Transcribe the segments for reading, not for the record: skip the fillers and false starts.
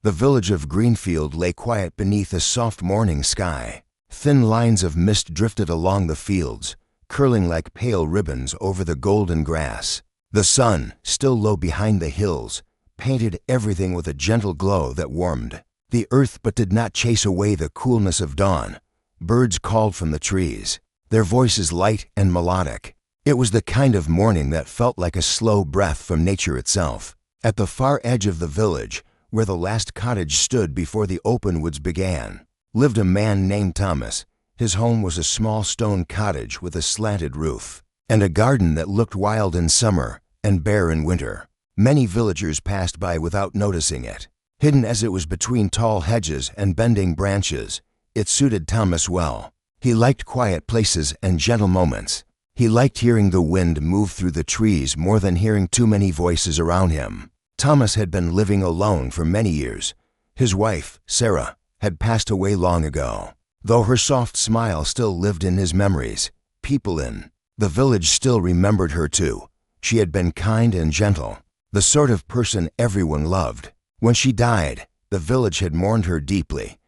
The village of Greenfield lay quiet beneath a soft morning sky. Thin lines of mist drifted along the fields, curling like pale ribbons over the golden grass. The sun, still low behind the hills, painted everything with a gentle glow that warmed the earth but did not chase away the coolness of dawn. Birds called from the trees, their voices light and melodic. It was the kind of morning that felt like a slow breath from nature itself. At the far edge of the village, where the last cottage stood before the open woods began, lived a man named Thomas. His home was a small stone cottage with a slanted roof, and a garden that looked wild in summer and bare in winter. Many villagers passed by without noticing it. Hidden as it was between tall hedges and bending branches, it suited Thomas well. He liked quiet places and gentle moments. He liked hearing the wind move through the trees more than hearing too many voices around him. Thomas had been living alone for many years. His wife, Sarah, had passed away long ago. Though her soft smile still lived in his memories, people in the village still remembered her too. She had been kind and gentle, the sort of person everyone loved. When she died, the village had mourned her deeply,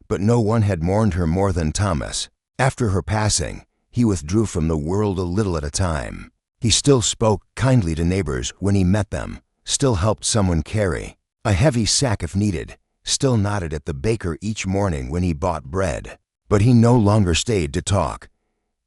but no one had mourned her more than Thomas. After her passing, he withdrew from the world a little at a time. He still spoke kindly to neighbors when he met them, still helped someone carry a heavy sack if needed, still nodded at the baker each morning when he bought bread. But he no longer stayed to talk.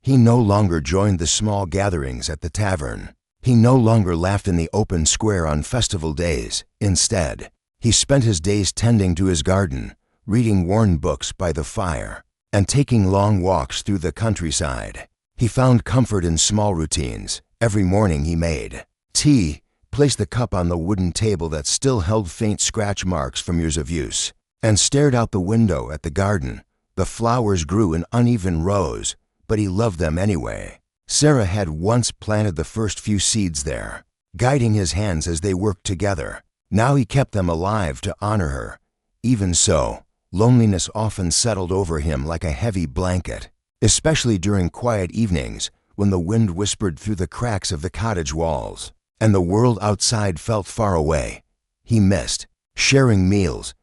He no longer joined the small gatherings at the tavern. He no longer laughed in the open square on festival days. Instead, he spent his days tending to his garden, reading worn books by the fire, and taking long walks through the countryside. He found comfort in small routines. Every morning he made tea, placed the cup on the wooden table that still held faint scratch marks from years of use, and stared out the window at the garden. The flowers grew in uneven rows, but he loved them anyway. Sarah had once planted the first few seeds there, guiding his hands as they worked together. Now he kept them alive to honor her. Even so, loneliness often settled over him like a heavy blanket, especially during quiet evenings when the wind whispered through the cracks of the cottage walls, and the world outside felt far away. He missed sharing meals.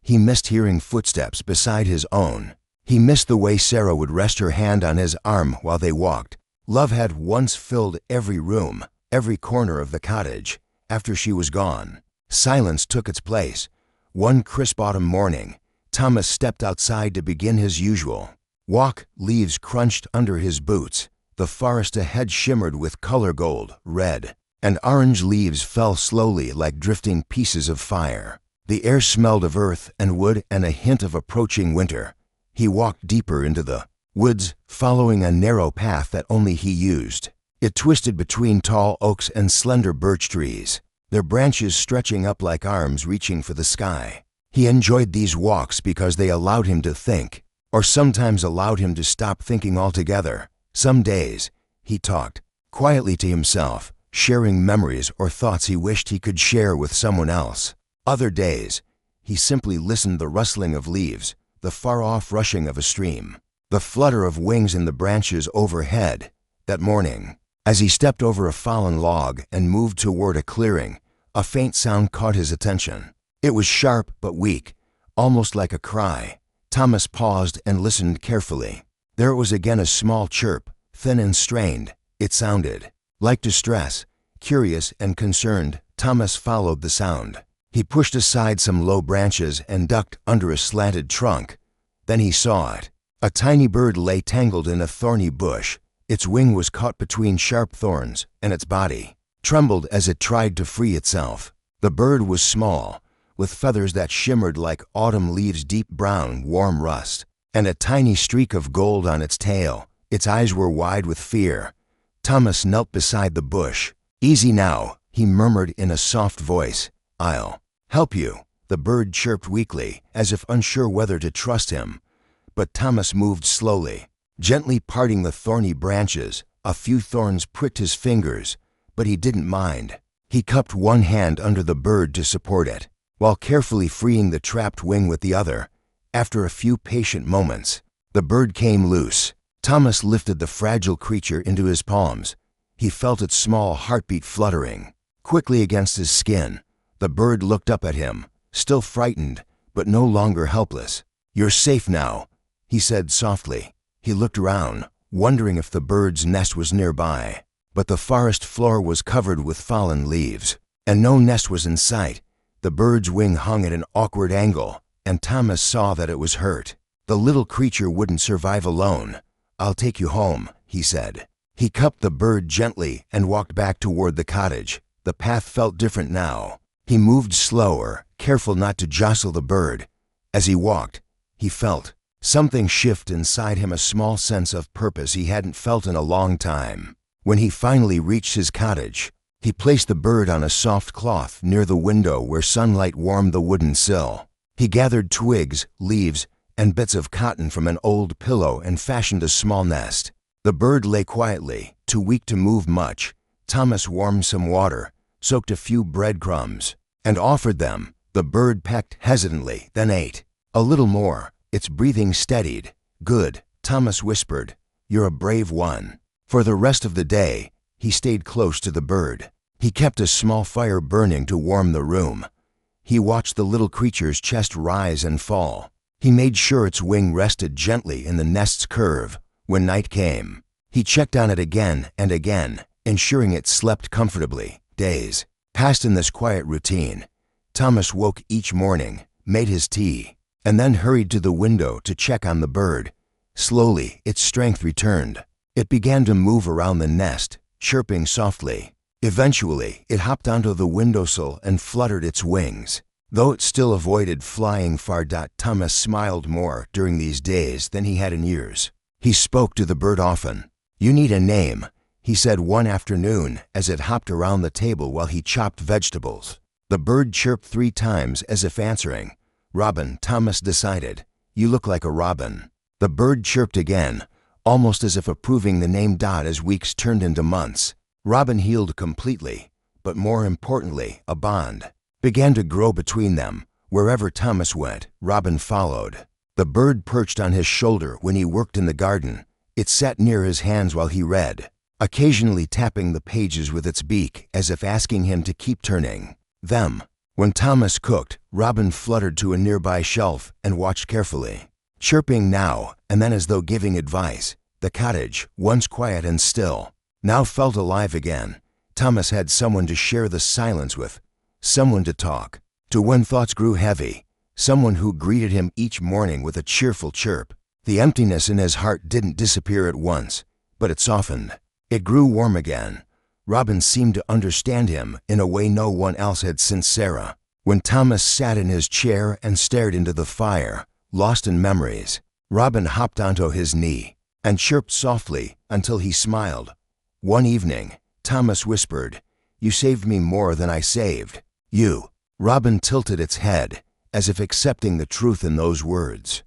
He missed hearing footsteps beside his own. He missed the way Sarah would rest her hand on his arm while they walked. Love had once filled every room, every corner of the cottage. After she was gone, silence took its place. One crisp autumn morning, Thomas stepped outside to begin his usual walk. Leaves crunched under his boots. The forest ahead shimmered with color gold, red, and orange. Leaves fell slowly like drifting pieces of fire. The air smelled of earth and wood and a hint of approaching winter. He walked deeper into the woods, following a narrow path that only he used. It twisted between tall oaks and slender birch trees, their branches stretching up like arms reaching for the sky. He enjoyed these walks because they allowed him to think, or sometimes allowed him to stop thinking altogether. Some days, he talked quietly to himself, sharing memories or thoughts he wished he could share with someone else. Other days, he simply listened to the rustling of leaves, the far-off rushing of a stream, the flutter of wings in the branches overhead. That morning, as he stepped over a fallen log and moved toward a clearing, a faint sound caught his attention. It was sharp but weak, almost like a cry. Thomas paused and listened carefully. There it was again, a small chirp, thin and strained. It sounded like distress, curious and concerned. Thomas followed the sound. He pushed aside some low branches and ducked under a slanted trunk. Then he saw it. A tiny bird lay tangled in a thorny bush. Its wing was caught between sharp thorns, and its body trembled as it tried to free itself. The bird was small, with feathers that shimmered like autumn leaves, deep brown, warm rust, and a tiny streak of gold on its tail. Its eyes were wide with fear. Thomas knelt beside the bush. "Easy now," he murmured in a soft voice. "I'll help you." The bird chirped weakly, as if unsure whether to trust him. But Thomas moved slowly, gently parting the thorny branches. A few thorns pricked his fingers, but he didn't mind. He cupped one hand under the bird to support it, while carefully freeing the trapped wing with the other. After a few patient moments, the bird came loose. Thomas lifted the fragile creature into his palms. He felt its small heartbeat fluttering quickly against his skin. The bird looked up at him, still frightened, but no longer helpless. "You're safe now," he said softly. He looked around, wondering if the bird's nest was nearby. But the forest floor was covered with fallen leaves, and no nest was in sight. The bird's wing hung at an awkward angle, and Thomas saw that it was hurt. "The little creature wouldn't survive alone. I'll take you home," he said. He cupped the bird gently and walked back toward the cottage. The path felt different now. He moved slower, careful not to jostle the bird. As he walked, he felt something shift inside him, a small sense of purpose he hadn't felt in a long time. When he finally reached his cottage, he placed the bird on a soft cloth near the window where sunlight warmed the wooden sill. He gathered twigs, leaves, and bits of cotton from an old pillow and fashioned a small nest. The bird lay quietly, too weak to move much. Thomas warmed some water, soaked a few breadcrumbs, and offered them. The bird pecked hesitantly, then ate. A little more. Its breathing steadied. "Good," Thomas whispered. "You're a brave one." For the rest of the day, he stayed close to the bird. He kept a small fire burning to warm the room. He watched the little creature's chest rise and fall. He made sure its wing rested gently in the nest's curve. When night came, he checked on it again and again, ensuring it slept comfortably. Days passed in this quiet routine. Thomas woke each morning, made his tea, and then hurried to the window to check on the bird. Slowly, its strength returned. It began to move around the nest, chirping softly. Eventually, it hopped onto the windowsill and fluttered its wings. Though it still avoided flying far, Thomas smiled more during these days than he had in years. He spoke to the bird often. "You need a name," he said one afternoon as it hopped around the table while he chopped vegetables. The bird chirped 3 times as if answering. "Robin," Thomas decided. "You look like a robin." The bird chirped again, almost as if approving the name. As weeks turned into months, Robin healed completely, but more importantly, a bond began to grow between them. Wherever Thomas went, Robin followed. The bird perched on his shoulder when he worked in the garden. It sat near his hands while he read, occasionally tapping the pages with its beak as if asking him to keep turning them. When Thomas cooked, Robin fluttered to a nearby shelf and watched carefully, chirping now and then as though giving advice. The cottage, once quiet and still, now felt alive again. Thomas had someone to share the silence with, someone to talk to when thoughts grew heavy, someone who greeted him each morning with a cheerful chirp. The emptiness in his heart didn't disappear at once, but it softened. It grew warm again. Robin seemed to understand him in a way no one else had since Sarah. When Thomas sat in his chair and stared into the fire, lost in memories, Robin hopped onto his knee and chirped softly until he smiled. One evening, Thomas whispered, "You saved me more than I saved you." Robin tilted its head, as if accepting the truth in those words.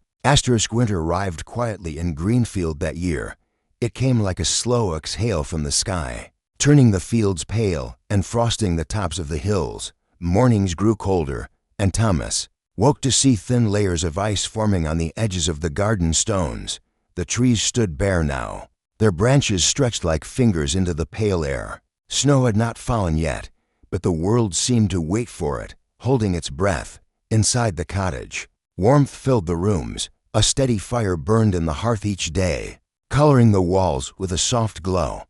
Winter arrived quietly in Greenfield that year. It came like a slow exhale from the sky, turning the fields pale and frosting the tops of the hills. Mornings grew colder, and Thomas woke to see thin layers of ice forming on the edges of the garden stones. The trees stood bare now, their branches stretched like fingers into the pale air. Snow had not fallen yet, but the world seemed to wait for it, holding its breath. Inside the cottage, warmth filled the rooms. A steady fire burned in the hearth each day, coloring the walls with a soft glow.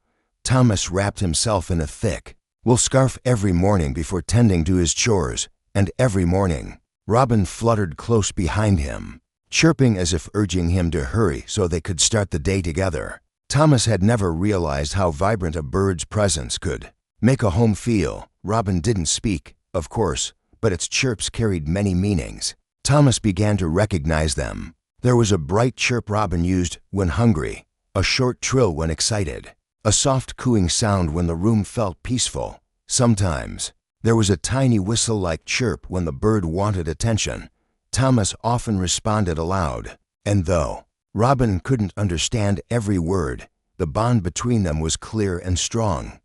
Thomas wrapped himself in a thick wool scarf every morning before tending to his chores, and every morning, Robin fluttered close behind him, chirping as if urging him to hurry so they could start the day together. Thomas had never realized how vibrant a bird's presence could make a home feel. Robin didn't speak, of course, but its chirps carried many meanings. Thomas began to recognize them. There was a bright chirp Robin used when hungry, a short trill when excited, a soft cooing sound when the room felt peaceful. Sometimes, there was a tiny whistle-like chirp when the bird wanted attention. Thomas often responded aloud, and though Robin couldn't understand every word, the bond between them was clear and strong.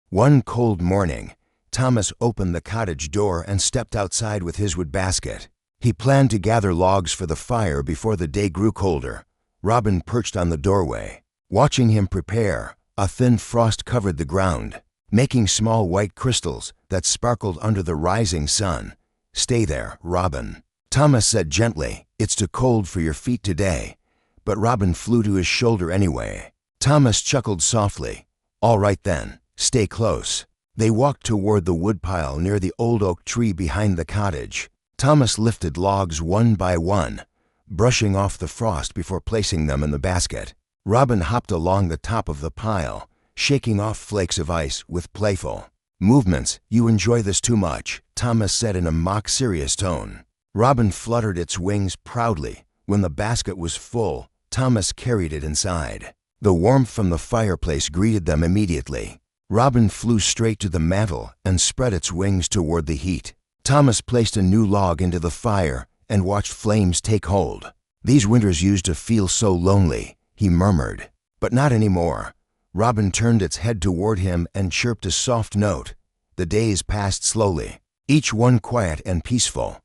One cold morning, Thomas opened the cottage door and stepped outside with his wood basket. He planned to gather logs for the fire before the day grew colder. Robin perched on the doorway, watching him prepare. A thin frost covered the ground, making small white crystals that sparkled under the rising sun. Stay there, Robin. Thomas said gently, "It's too cold for your feet today." But Robin flew to his shoulder anyway. Thomas chuckled softly. "All right then, stay close." They walked toward the woodpile near the old oak tree behind the cottage. Thomas lifted logs one by one, brushing off the frost before placing them in the basket. Robin hopped along the top of the pile, shaking off flakes of ice with playful movements. "You enjoy this too much," Thomas said in a mock-serious tone. Robin fluttered its wings proudly. When the basket was full, Thomas carried it inside. The warmth from the fireplace greeted them immediately. Robin flew straight to the mantel and spread its wings toward the heat. Thomas placed a new log into the fire and watched flames take hold. "These winters used to feel so lonely," he murmured. "But not anymore." Robin turned its head toward him and chirped a soft note. The days passed slowly, each one quiet and peaceful.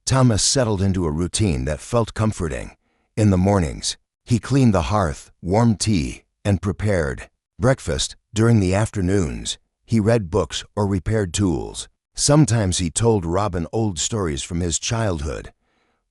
Thomas settled into a routine that felt comforting. In the mornings, he cleaned the hearth, warmed tea, and prepared breakfast. During the afternoons, he read books or repaired tools. Sometimes he told Robin old stories from his childhood.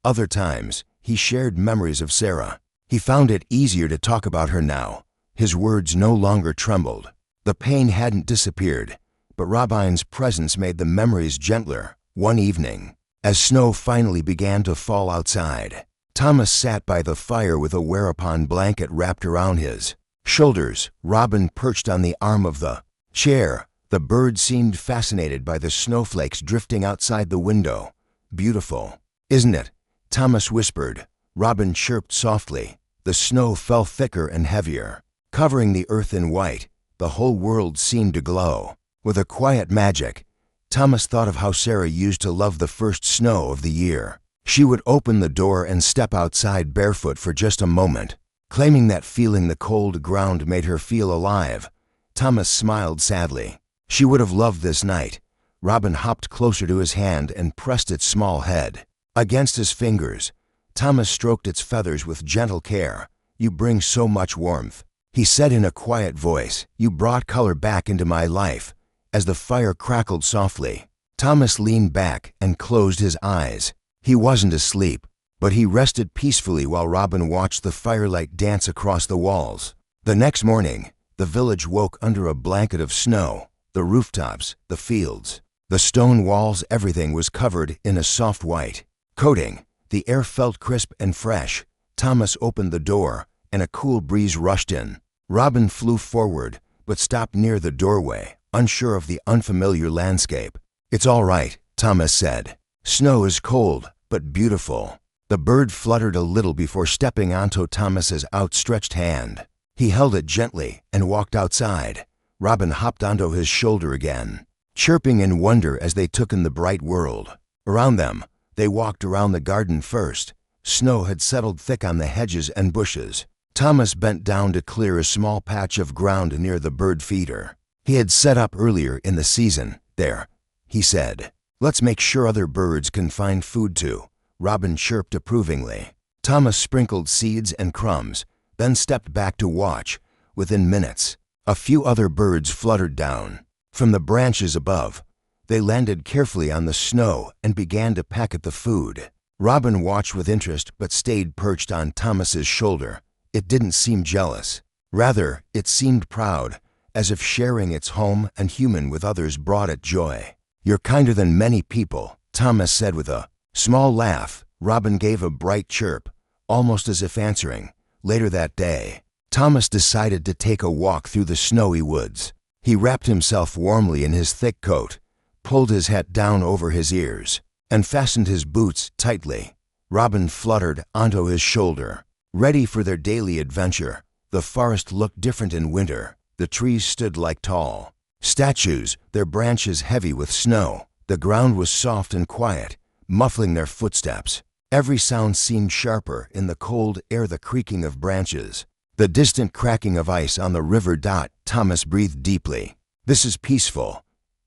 Other times, he shared memories of Sarah. He found it easier to talk about her now. His words no longer trembled. The pain hadn't disappeared, but Robin's presence made the memories gentler. One evening, as snow finally began to fall outside, Thomas sat by the fire with a wear-upon blanket wrapped around his shoulders. Robin perched on the arm of the chair. The bird seemed fascinated by the snowflakes drifting outside the window. "Beautiful, isn't it?" Thomas whispered. Robin chirped softly. The snow fell thicker and heavier, covering the earth in white. The whole world seemed to glow with a quiet magic. Thomas thought of how Sarah used to love the first snow of the year. She would open the door and step outside barefoot for just a moment, claiming that feeling the cold ground made her feel alive. Thomas smiled sadly. She would have loved this night. Robin hopped closer to his hand and pressed its small head against his fingers. Thomas stroked its feathers with gentle care. "You bring so much warmth," he said in a quiet voice. "You brought color back into my life." As the fire crackled softly, Thomas leaned back and closed his eyes. He wasn't asleep, but he rested peacefully while Robin watched the firelight dance across the walls. The next morning, the village woke under a blanket of snow. The rooftops, the fields, the stone walls, everything was covered in a soft white coating. The air felt crisp and fresh. Thomas opened the door, and a cool breeze rushed in. Robin flew forward, but stopped near the doorway, unsure of the unfamiliar landscape. "It's all right," Thomas said. "Snow is cold, but beautiful." The bird fluttered a little before stepping onto Thomas's outstretched hand. He held it gently and walked outside. Robin hopped onto his shoulder again, chirping in wonder as they took in the bright world around them. They walked around the garden first. Snow had settled thick on the hedges and bushes. Thomas bent down to clear a small patch of ground near the bird feeder he had set up earlier in the season. "There," he said. "Let's make sure other birds can find food too." Robin chirped approvingly. Thomas sprinkled seeds and crumbs, then stepped back to watch. Within minutes, a few other birds fluttered down from the branches above. They landed carefully on the snow and began to peck at the food. Robin watched with interest but stayed perched on Thomas's shoulder. It didn't seem jealous. Rather, it seemed proud, as if sharing its home and human with others brought it joy. "You're kinder than many people," Thomas said with a small laugh. Robin gave a bright chirp, almost as if answering. Later that day, Thomas decided to take a walk through the snowy woods. He wrapped himself warmly in his thick coat, pulled his hat down over his ears, and fastened his boots tightly. Robin fluttered onto his shoulder, ready for their daily adventure. The forest looked different in winter. The trees stood like tall statues, their branches heavy with snow. The ground was soft and quiet, muffling their footsteps. Every sound seemed sharper in the cold air, the creaking of branches, the distant cracking of ice on the river. Thomas breathed deeply. "This is peaceful,"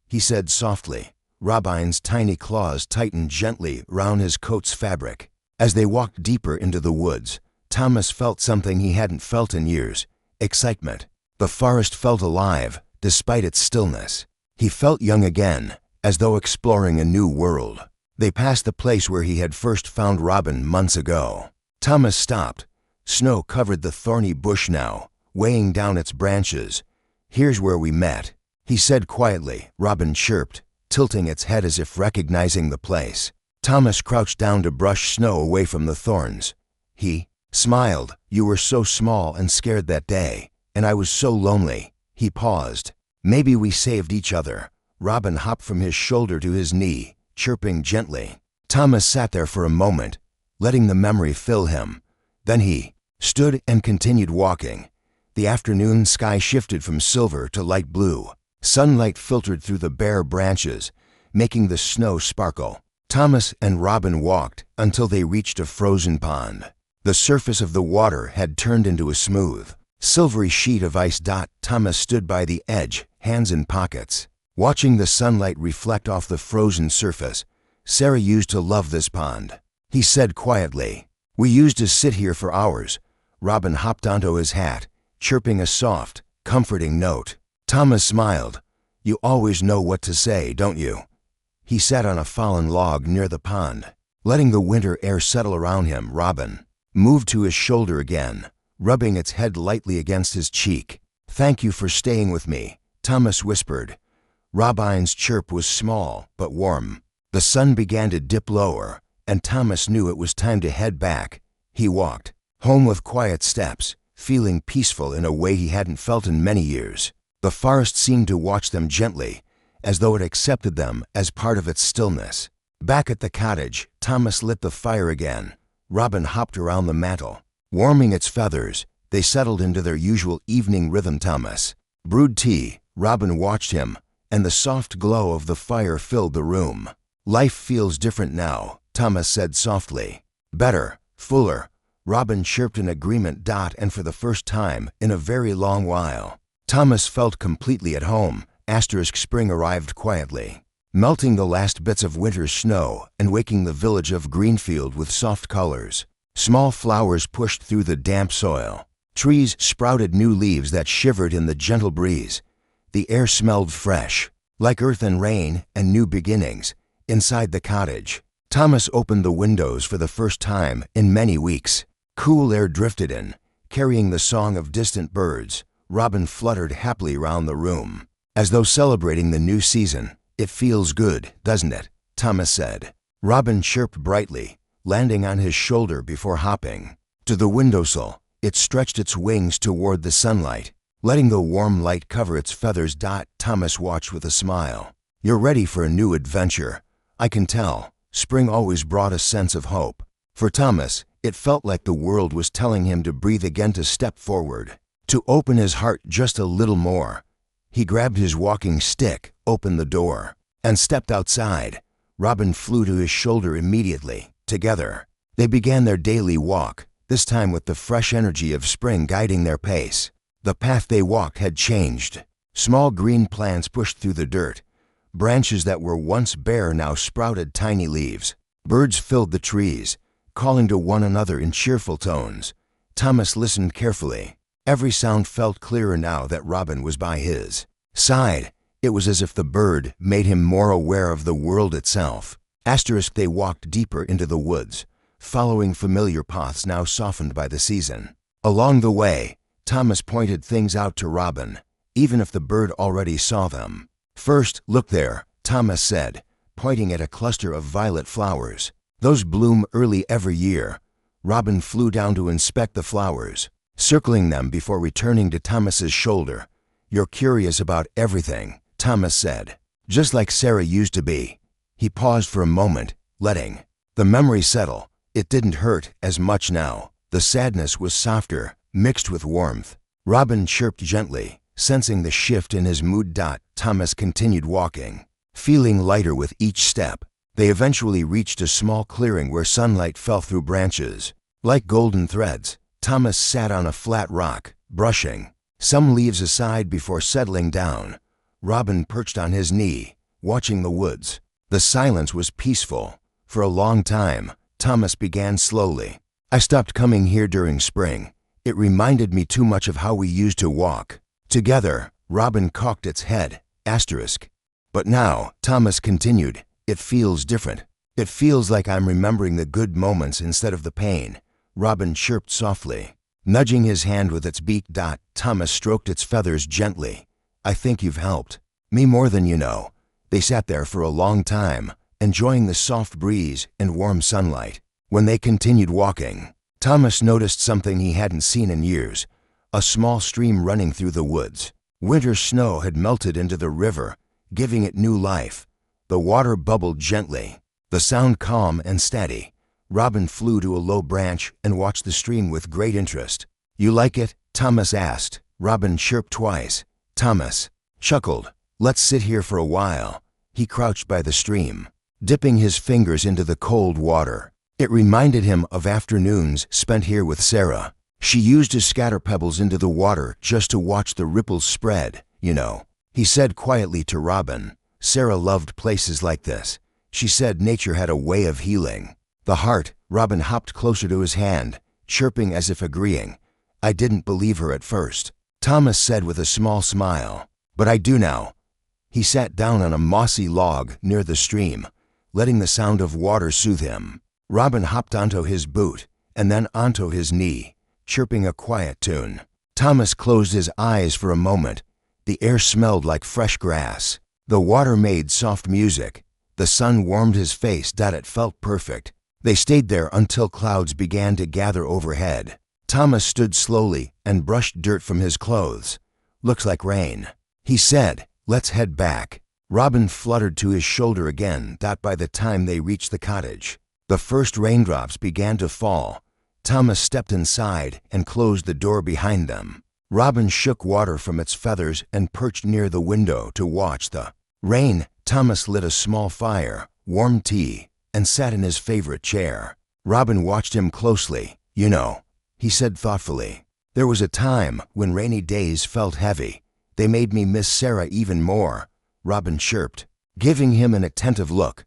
he said softly. Robin's tiny claws tightened gently round his coat's fabric. As they walked deeper into the woods, Thomas felt something he hadn't felt in years: excitement. The forest felt alive, despite its stillness. He felt young again, as though exploring a new world. They passed the place where he had first found Robin months ago. Thomas stopped. Snow covered the thorny bush now, weighing down its branches. "Here's where we met," he said quietly. Robin chirped, tilting its head as if recognizing the place. Thomas crouched down to brush snow away from the thorns. He smiled. "You were so small and scared that day, and I was so lonely." He paused. "Maybe we saved each other." Robin hopped from his shoulder to his knee, chirping gently. Thomas sat there for a moment, letting the memory fill him. Then he stood and continued walking. The afternoon sky shifted from silver to light blue. Sunlight filtered through the bare branches, making the snow sparkle. Thomas and Robin walked until they reached a frozen pond. The surface of the water had turned into a smooth, silvery sheet of ice. Thomas stood by the edge, hands in pockets, watching the sunlight reflect off the frozen surface. "Sarah used to love this pond," he said quietly. "We used to sit here for hours." Robin hopped onto his hat, chirping a soft, comforting note. Thomas smiled. "You always know what to say, don't you?" He sat on a fallen log near the pond, letting the winter air settle around him. Robin moved to his shoulder again, rubbing its head lightly against his cheek. "Thank you for staying with me," Thomas whispered. Robin's chirp was small but warm. The sun began to dip lower, and Thomas knew it was time to head back. He walked home with quiet steps, feeling peaceful in a way he hadn't felt in many years. The forest seemed to watch them gently, as though it accepted them as part of its stillness. Back at the cottage, Thomas lit the fire again. Robin hopped around the mantel, warming its feathers. They settled into their usual evening rhythm. Thomas brewed tea. Robin watched him, and the soft glow of the fire filled the room. "Life feels different now," Thomas said softly. "Better, fuller." Robin chirped in agreement. And for the first time in a very long while, Thomas felt completely at home. Spring arrived quietly, melting the last bits of winter's snow and waking the village of Greenfield with soft colors. Small flowers pushed through the damp soil. Trees sprouted new leaves that shivered in the gentle breeze. The air smelled fresh, like earth and rain and new beginnings. Inside the cottage, Thomas opened the windows for the first time in many weeks. Cool air drifted in, carrying the song of distant birds. Robin fluttered happily round the room, as though celebrating the new season. "It feels good, doesn't it?" Thomas said. Robin chirped brightly, landing on his shoulder before hopping to the windowsill. It stretched its wings toward the sunlight, letting the warm light cover its feathers. Thomas watched with a smile. "You're ready for a new adventure. I can tell." Spring always brought a sense of hope. For Thomas, it felt like the world was telling him to breathe again, to step forward, to open his heart just a little more. He grabbed his walking stick, opened the door, and stepped outside. Robin flew to his shoulder immediately. Together, they began their daily walk, this time with the fresh energy of spring guiding their pace. The path they walked had changed. Small green plants pushed through the dirt. Branches that were once bare now sprouted tiny leaves. Birds filled the trees, calling to one another in cheerful tones. Thomas listened carefully. Every sound felt clearer now that Robin was by his side. It was as if the bird made him more aware of the world itself. They walked deeper into the woods, following familiar paths now softened by the season. Along the way, Thomas pointed things out to Robin, even if the bird already saw them. "First, look there," Thomas said, pointing at a cluster of violet flowers. "Those bloom early every year." Robin flew down to inspect the flowers, circling them before returning to Thomas's shoulder. "You're curious about everything," Thomas said. "Just like Sarah used to be." He paused for a moment, letting the memory settle. It didn't hurt as much now. The sadness was softer, mixed with warmth. Robin chirped gently, sensing the shift in his mood. Thomas continued walking, feeling lighter with each step. They eventually reached a small clearing where sunlight fell through branches like golden threads. Thomas sat on a flat rock, brushing some leaves aside before settling down. Robin perched on his knee, watching the woods. The silence was peaceful. For a long time, Thomas began slowly. "I stopped coming here during spring. It reminded me too much of how we used to walk together." Robin cocked its head. "But now," Thomas continued, "it feels different." It feels like I'm remembering the good moments instead of the pain, Robin chirped softly. Nudging his hand with its beak. Thomas stroked its feathers gently. I think you've helped me more than you know. They sat there for a long time, enjoying the soft breeze and warm sunlight. When they continued walking, Thomas noticed something he hadn't seen in years, a small stream running through the woods. Winter snow had melted into the river, giving it new life. The water bubbled gently, the sound calm and steady. Robin flew to a low branch and watched the stream with great interest. You like it? Thomas asked. Robin chirped twice. Thomas chuckled. Let's sit here for a while. He crouched by the stream, dipping his fingers into the cold water. It reminded him of afternoons spent here with Sarah. She used to scatter pebbles into the water just to watch the ripples spread, you know. He said quietly to Robin. Sarah loved places like this. She said nature had a way of healing the heart. Robin hopped closer to his hand, chirping as if agreeing. I didn't believe her at first, Thomas said with a small smile. But I do now. He sat down on a mossy log near the stream, letting the sound of water soothe him. Robin hopped onto his boot and then onto his knee, chirping a quiet tune. Thomas closed his eyes for a moment. The air smelled like fresh grass. The water made soft music. The sun warmed his face. It felt perfect. They stayed there until clouds began to gather overhead. Thomas stood slowly and brushed dirt from his clothes. Looks like rain, he said. Let's head back. Robin fluttered to his shoulder again. By the time they reached the cottage, the first raindrops began to fall. Thomas stepped inside and closed the door behind them. Robin shook water from its feathers and perched near the window to watch the rain. Thomas lit a small fire, warmed tea, and sat in his favorite chair. Robin watched him closely. You know, he said thoughtfully, there was a time when rainy days felt heavy. They made me miss Sarah even more, Robin chirped, giving him an attentive look.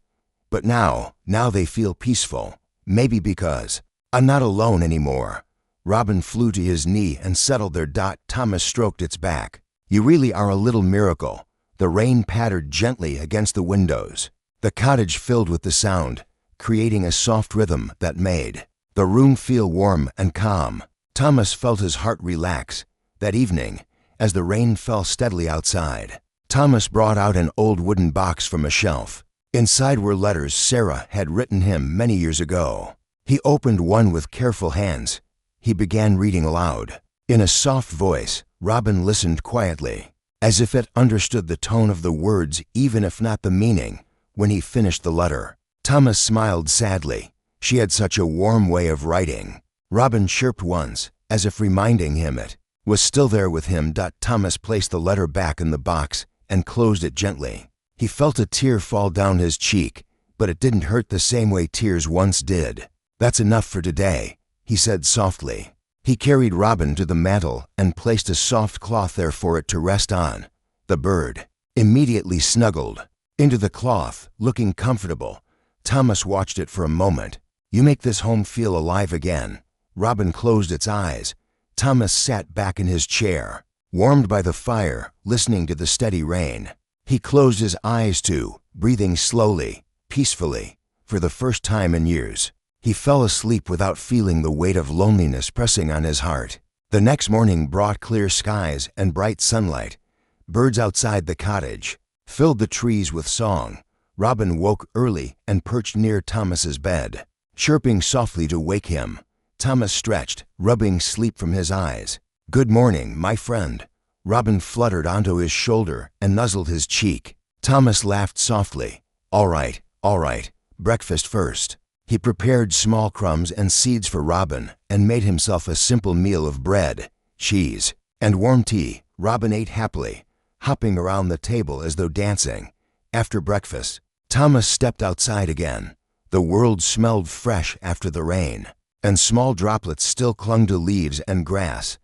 But now they feel peaceful. Maybe because I'm not alone anymore. Robin flew to his knee and settled there. Thomas stroked its back. You really are a little miracle. The rain pattered gently against the windows. The cottage filled with the sound, creating a soft rhythm that made the room feel warm and calm. Thomas felt his heart relax. That evening, as the rain fell steadily outside, Thomas brought out an old wooden box from a shelf. Inside were letters Sarah had written him many years ago. He opened one with careful hands. He began reading aloud. In a soft voice, Robin listened quietly, as if it understood the tone of the words even if not the meaning. When he finished the letter, Thomas smiled sadly. She had such a warm way of writing. Robin chirped once, as if reminding him it was still there with him. Thomas placed the letter back in the box and closed it gently. He felt a tear fall down his cheek, but it didn't hurt the same way tears once did. That's enough for today, he said softly. He carried Robin to the mantel and placed a soft cloth there for it to rest on. The bird immediately snuggled into the cloth, looking comfortable. Thomas watched it for a moment. You make this home feel alive again. Robin closed its eyes. Thomas sat back in his chair, warmed by the fire, listening to the steady rain. He closed his eyes too, breathing slowly, peacefully. For the first time in years, he fell asleep without feeling the weight of loneliness pressing on his heart. The next morning brought clear skies and bright sunlight. Birds outside the cottage filled the trees with song. Robin woke early and perched near Thomas's bed, chirping softly to wake him. Thomas stretched, rubbing sleep from his eyes. Good morning, my friend. Robin fluttered onto his shoulder and nuzzled his cheek. Thomas laughed softly. All right, breakfast first. He prepared small crumbs and seeds for Robin and made himself a simple meal of bread, cheese, and warm tea. Robin ate happily, hopping around the table as though dancing. After breakfast, Thomas stepped outside again. The world smelled fresh after the rain, and small droplets still clung to leaves and grass.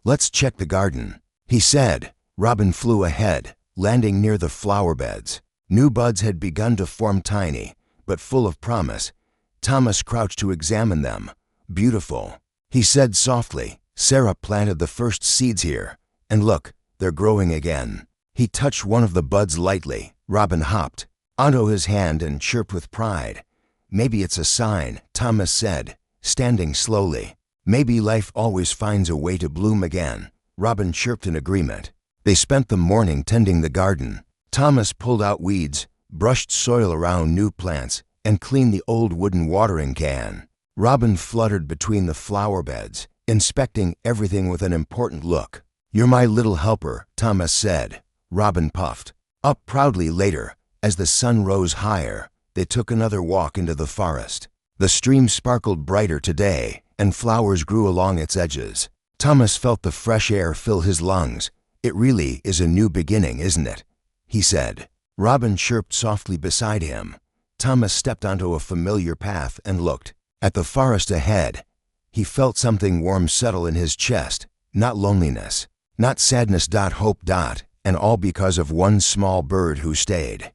Let's check the garden, he said. Robin flew ahead, landing near the flower beds. New buds had begun to form, tiny, but full of promise. Thomas crouched to examine them. Beautiful, he said softly. Sarah planted the first seeds here, and look, they're growing again. He touched one of the buds lightly. Robin hopped onto his hand and chirped with pride. Maybe it's a sign, Thomas said, standing slowly. Maybe life always finds a way to bloom again, Robin chirped in agreement. They spent the morning tending the garden. Thomas pulled out weeds, brushed soil around new plants, and cleaned the old wooden watering can. Robin fluttered between the flower beds, inspecting everything with an important look. "You're my little helper," Thomas said. Robin puffed. Up proudly later, as the sun rose higher, they took another walk into the forest. The stream sparkled brighter today, and flowers grew along its edges. Thomas felt the fresh air fill his lungs. "It really is a new beginning, isn't it?" he said. Robin chirped softly beside him. Thomas stepped onto a familiar path and looked. At the forest ahead, he felt something warm settle in his chest. Not loneliness, not sadness. Hope. And all because of one small bird who stayed.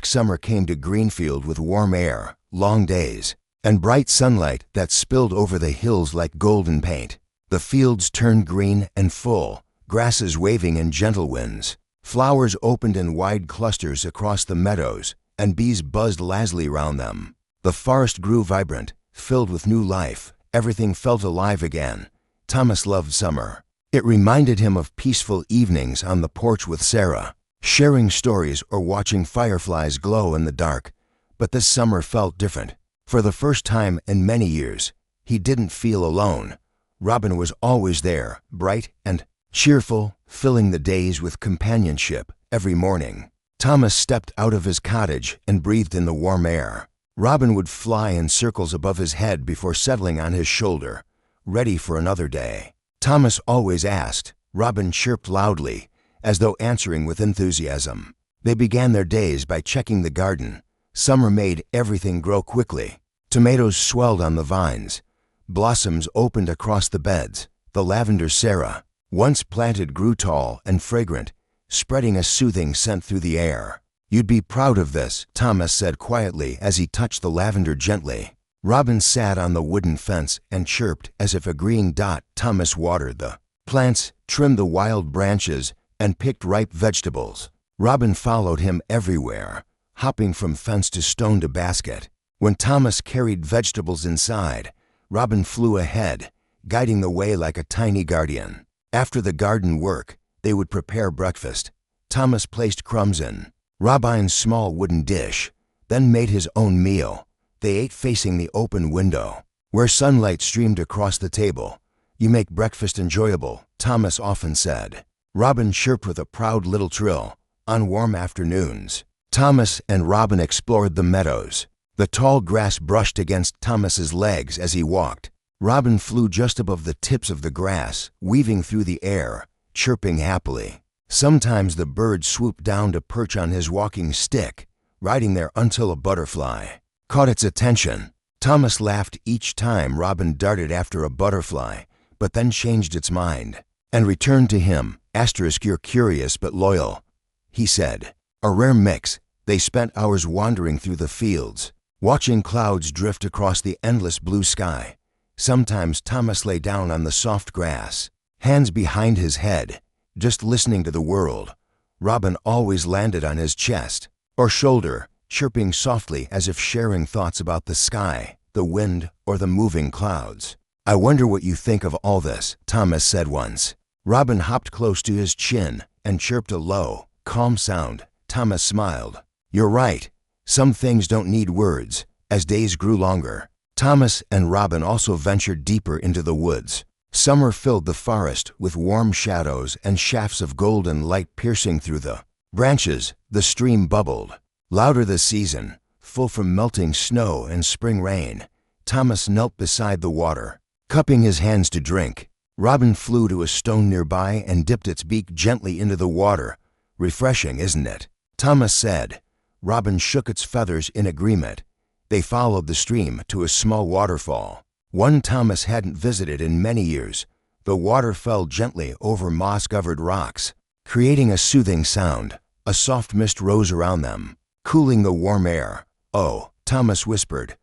Summer came to Greenfield with warm air, long days, and bright sunlight that spilled over the hills like golden paint. The fields turned green and full, grasses waving in gentle winds. Flowers opened in wide clusters across the meadows, and bees buzzed lazily round them. The forest grew vibrant, filled with new life. Everything felt alive again. Thomas loved summer. It reminded him of peaceful evenings on the porch with Sarah, sharing stories or watching fireflies glow in the dark. But this summer felt different. For the first time in many years, he didn't feel alone. Robin was always there, bright and cheerful, filling the days with companionship every morning. Thomas stepped out of his cottage and breathed in the warm air. Robin would fly in circles above his head before settling on his shoulder, ready for another day. Thomas always asked. Robin chirped loudly, as though answering with enthusiasm. They began their days by checking the garden. Summer made everything grow quickly. Tomatoes swelled on the vines. Blossoms opened across the beds. The lavender Sarah, once planted, grew tall and fragrant, spreading a soothing scent through the air. "You'd be proud of this," Thomas said quietly as he touched the lavender gently. Robin sat on the wooden fence and chirped as if agreeing. Thomas watered the plants, trimmed the wild branches, and picked ripe vegetables. Robin followed him everywhere, hopping from fence to stone to basket. When Thomas carried vegetables inside, Robin flew ahead, guiding the way like a tiny guardian. After the garden work, they would prepare breakfast. Thomas placed crumbs in Robin's small wooden dish, then made his own meal. They ate facing the open window, where sunlight streamed across the table. "You make breakfast enjoyable," Thomas often said. Robin chirped with a proud little trill. On warm afternoons, Thomas and Robin explored the meadows. The tall grass brushed against Thomas's legs as he walked. Robin flew just above the tips of the grass, weaving through the air, chirping happily. Sometimes the bird swooped down to perch on his walking stick, riding there until a butterfly caught its attention. Thomas laughed each time Robin darted after a butterfly, but then changed its mind and returned to him. "You're curious but loyal," he said. A rare mix. They spent hours wandering through the fields, watching clouds drift across the endless blue sky. Sometimes Thomas lay down on the soft grass, hands behind his head, just listening to the world. Robin always landed on his chest or shoulder, chirping softly as if sharing thoughts about the sky, the wind, or the moving clouds. "I wonder what you think of all this," Thomas said once. Robin hopped close to his chin and chirped a low, calm sound. Thomas smiled. "You're right. Some things don't need words." As days grew longer, Thomas and Robin also ventured deeper into the woods. Summer filled the forest with warm shadows and shafts of golden light piercing through the branches. The stream bubbled. Louder this season, full from melting snow and spring rain. Thomas knelt beside the water, cupping his hands to drink. Robin flew to a stone nearby and dipped its beak gently into the water. "Refreshing, isn't it?" Thomas said. Robin shook its feathers in agreement. They followed the stream to a small waterfall, one Thomas hadn't visited in many years. The water fell gently over moss-covered rocks, creating a soothing sound. A soft mist rose around them, cooling the warm air. "Oh," Thomas whispered,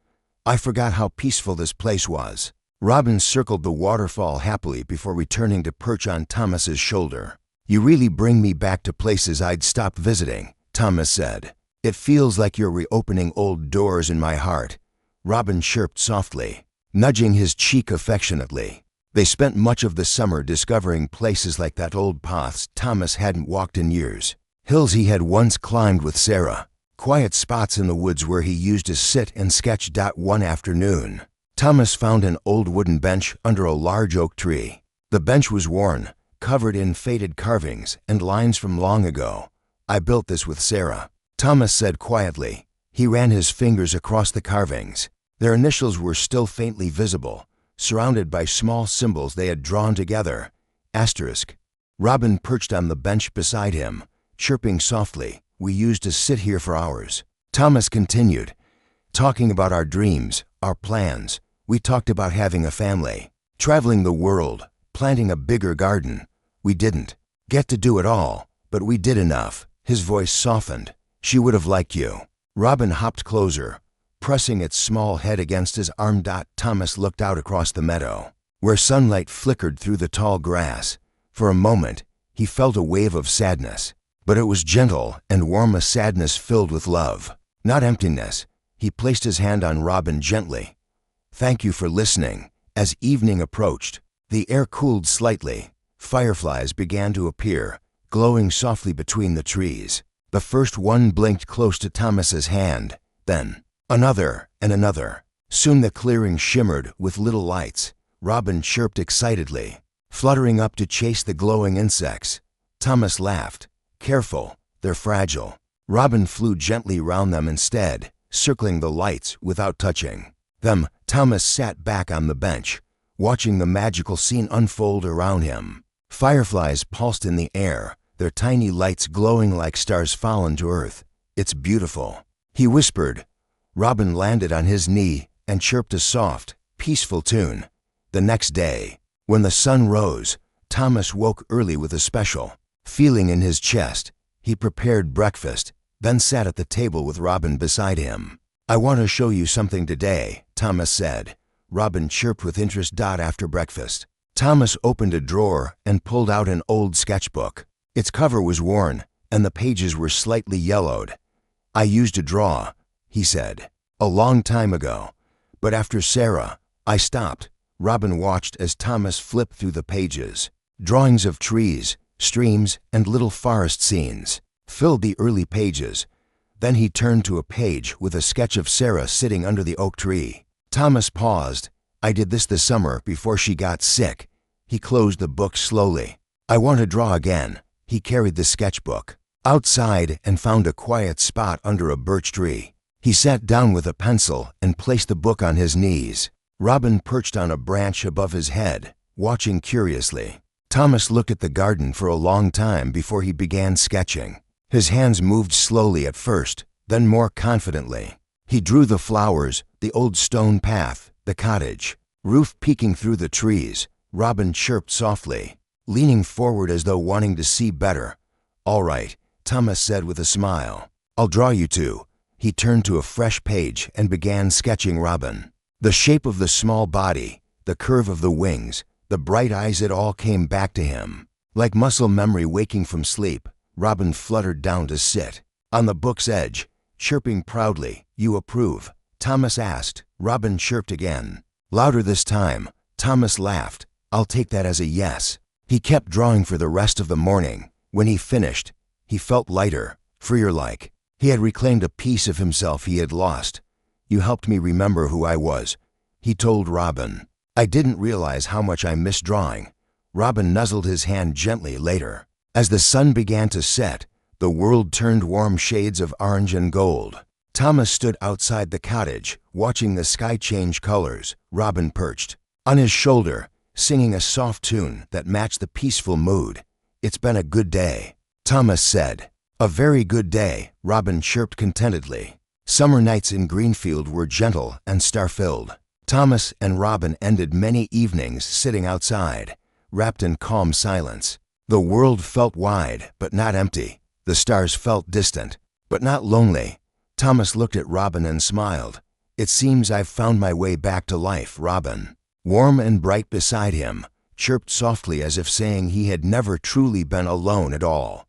"I forgot how peaceful this place was." Robin circled the waterfall happily before returning to perch on Thomas's shoulder. "You really bring me back to places I'd stopped visiting," Thomas said. "It feels like you're reopening old doors in my heart." Robin chirped softly, nudging his cheek affectionately. They spent much of the summer discovering places like that old paths Thomas hadn't walked in years, hills he had once climbed with Sarah, quiet spots in the woods where he used to sit and sketch. One afternoon, Thomas found an old wooden bench under a large oak tree. The bench was worn, covered in faded carvings and lines from long ago. "I built this with Sarah," Thomas said quietly. He ran his fingers across the carvings. Their initials were still faintly visible, surrounded by small symbols they had drawn together. Asterisk. Robin perched on the bench beside him, chirping softly. "We used to sit here for hours." Thomas continued, "Talking about our dreams, our plans. We talked about having a family, traveling the world, planting a bigger garden. We didn't get to do it all, but we did enough." His voice softened. "She would have liked you." Robin hopped closer, pressing its small head against his arm. Thomas looked out across the meadow, where sunlight flickered through the tall grass. For a moment, he felt a wave of sadness, but it was gentle and warm, a sadness filled with love, not emptiness. He placed his hand on Robin gently. "Thank you for listening." As evening approached, the air cooled slightly. Fireflies began to appear, glowing softly between the trees. The first one blinked close to Thomas's hand, then another and another. Soon the clearing shimmered with little lights. Robin chirped excitedly, fluttering up to chase the glowing insects. Thomas laughed. "Careful, they're fragile." Robin flew gently round them instead, circling the lights without touching them. Thomas sat back on the bench, watching the magical scene unfold around him. Fireflies pulsed in the air, their tiny lights glowing like stars fallen to earth. "It's beautiful," he whispered. Robin landed on his knee and chirped a soft, peaceful tune. The next day, when the sun rose, Thomas woke early with a special feeling in his chest. He prepared breakfast, then sat at the table with Robin beside him. "I want to show you something today," Thomas said. Robin chirped with interest. After breakfast, Thomas opened a drawer and pulled out an old sketchbook. Its cover was worn, and the pages were slightly yellowed. "I used to draw," he said, "a long time ago. But after Sarah, I stopped." Robin watched as Thomas flipped through the pages. Drawings of trees, streams, and little forest scenes filled the early pages. Then he turned to a page with a sketch of Sarah sitting under the oak tree. Thomas paused. "I did this summer before she got sick." He closed the book slowly. "I want to draw again." He carried the sketchbook outside and found a quiet spot under a birch tree. He sat down with a pencil and placed the book on his knees. Robin perched on a branch above his head, watching curiously. Thomas looked at the garden for a long time before he began sketching. His hands moved slowly at first, then more confidently. He drew the flowers, the old stone path, the cottage, roof peeking through the trees. Robin chirped softly, leaning forward as though wanting to see better. "All right," Thomas said with a smile. "I'll draw you two." He turned to a fresh page and began sketching Robin. The shape of the small body, the curve of the wings, the bright eyes, it all came back to him. Like muscle memory waking from sleep, Robin fluttered down to sit on the book's edge, chirping proudly. "You approve?" Thomas asked. Robin chirped again, louder this time. Thomas laughed. "I'll take that as a yes." He kept drawing for the rest of the morning. When he finished, he felt lighter, freer-like. He had reclaimed a piece of himself he had lost. "You helped me remember who I was," he told Robin. "I didn't realize how much I missed drawing." Robin nuzzled his hand gently later. As the sun began to set, the world turned warm shades of orange and gold. Thomas stood outside the cottage, watching the sky change colors. Robin perched on his shoulder, singing a soft tune that matched the peaceful mood. "It's been a good day," Thomas said. "A very good day," Robin chirped contentedly. Summer nights in Greenfield were gentle and star-filled. Thomas and Robin ended many evenings sitting outside, wrapped in calm silence. The world felt wide, but not empty. The stars felt distant, but not lonely. Thomas looked at Robin and smiled. "It seems I've found my way back to life." Robin, warm and bright beside him, chirped softly as if saying he had never truly been alone at all.